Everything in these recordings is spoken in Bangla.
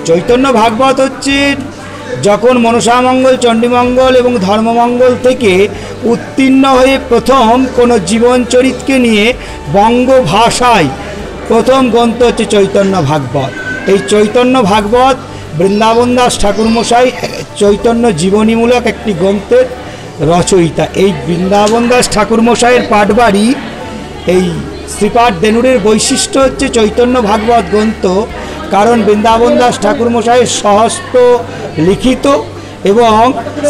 চৈতন্য ভাগবত হচ্ছে যখন মনসামঙ্গল, চণ্ডীমঙ্গল এবং ধর্মমঙ্গল থেকে উত্তীর্ণ হয়ে প্রথম কোনো জীবনচরিতকে নিয়ে বঙ্গ ভাষায় প্রথম গ্রন্থ হচ্ছে চৈতন্য ভাগবত। এই চৈতন্য ভাগবত বৃন্দাবন দাস ঠাকুরমশাই চৈতন্য জীবনীমূলক একটি গ্রন্থের রচয়িতা। এই বৃন্দাবন দাস ঠাকুরমশাইয়ের পাঠবাড়ি এই শ্রীপাঠ দেনুরের বৈশিষ্ট্য হচ্ছে চৈতন্য ভাগবত গ্রন্থ, কারণ বৃন্দাবন দাস ঠাকুরমশাইয়ের স্বহস্ত লিখিত এবং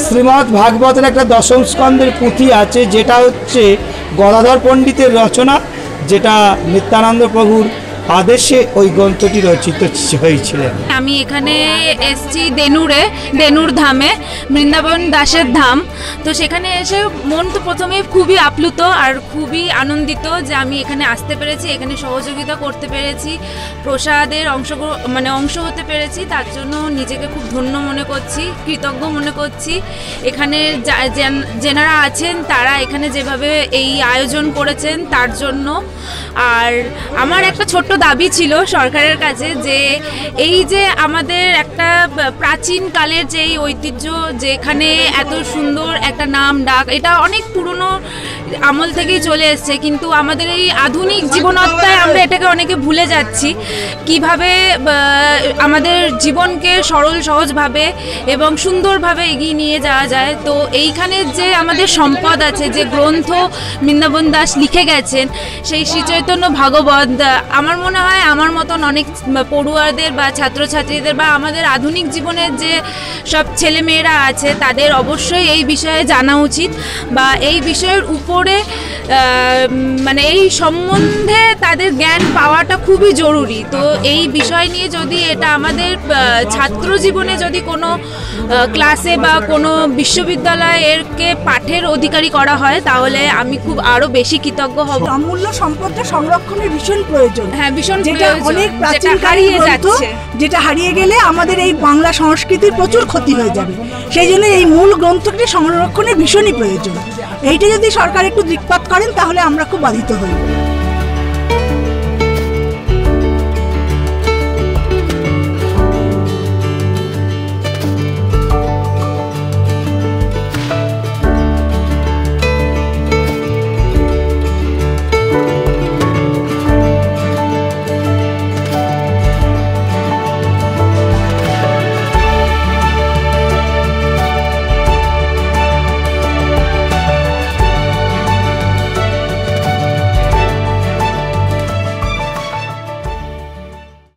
শ্রীমদ্ ভাগবতের একটা দশম স্কন্ধের পুঁথি আছে, যেটা হচ্ছে গদাধর পণ্ডিতের রচনা, যেটা নিত্যানন্দ প্রভুর আদেশে ওই গ্রন্থটি রচিত হয়েছিলেন। আমি এখানে এসছি দেনুর ধামে, বৃন্দাবন দাসের ধাম। তো সেখানে এসে মন তো প্রথমে খুবই আপ্লুত আর খুবই আনন্দিত যে আমি এখানে আসতে পেরেছি, এখানে সহযোগিতা করতে পেরেছি, প্রসাদের অংশ হতে পেরেছি। তার জন্য নিজেকে খুব ধন্য মনে করছি, কৃতজ্ঞ মনে করছি। এখানে যেনারা আছেন তারা এখানে যেভাবে এই আয়োজন করেছেন তার জন্য। আর আমার একটা ছোট্ট দাবি ছিল সরকারের কাছে যে এই যে আমাদের একটা প্রাচীন কালের যে এই ঐতিহ্য, যেখানে এত সুন্দর একটা নাম ডাক, এটা অনেক পুরনো আমল থেকেই চলে এসছে, কিন্তু আমাদের এই আধুনিক জীবনত্তায় আমরা এটাকে অনেকে ভুলে যাচ্ছি। কিভাবে আমাদের জীবনকে সরল সহজভাবে এবং সুন্দরভাবে এগিয়ে নিয়ে যাওয়া যায়। তো এইখানে যে আমাদের সম্পদ আছে, যে গ্রন্থ বৃন্দাবন দাস লিখে গেছেন, সেই শ্রী চৈতন্য ভাগবত, আমার মনে হয় আমার মতন অনেক পড়ুয়াদের বা ছাত্রছাত্রীদের বা আমাদের আধুনিক জীবনের যে সব ছেলেমেয়েরা আছে তাদের অবশ্যই এই বিষয়ে জানা উচিত, বা এই বিষয়ের উপরে এই সম্বন্ধে তাদের জ্ঞান পাওয়াটা খুবই জরুরি। তো এই বিষয় নিয়ে যদি এটা আমাদের ছাত্র জীবনে যদি কোনো ক্লাসে বা কোনো বিশ্ববিদ্যালয়েরকে পাঠের অধিকারী করা হয়, তাহলে আমি খুব আরও বেশি কৃতজ্ঞ হব। অমূল্য সম্পদটা সংরক্ষণের ভীষণ প্রয়োজন। হ্যাঁ, ভীষণ যেটা অনেক প্রাচীন হারিয়ে যাচ্ছে, যেটা হারিয়ে গেলে আমাদের এই বাংলা সংস্কৃতির প্রচুর ক্ষতি হয়ে যাবে। সেই জন্য এই মূল গ্রন্থটি সংরক্ষণের ভীষণই প্রয়োজন। এইটা যদি সরকার একটু দৃক্পাত করেন তাহলে আমরা খুব বাধিত হই।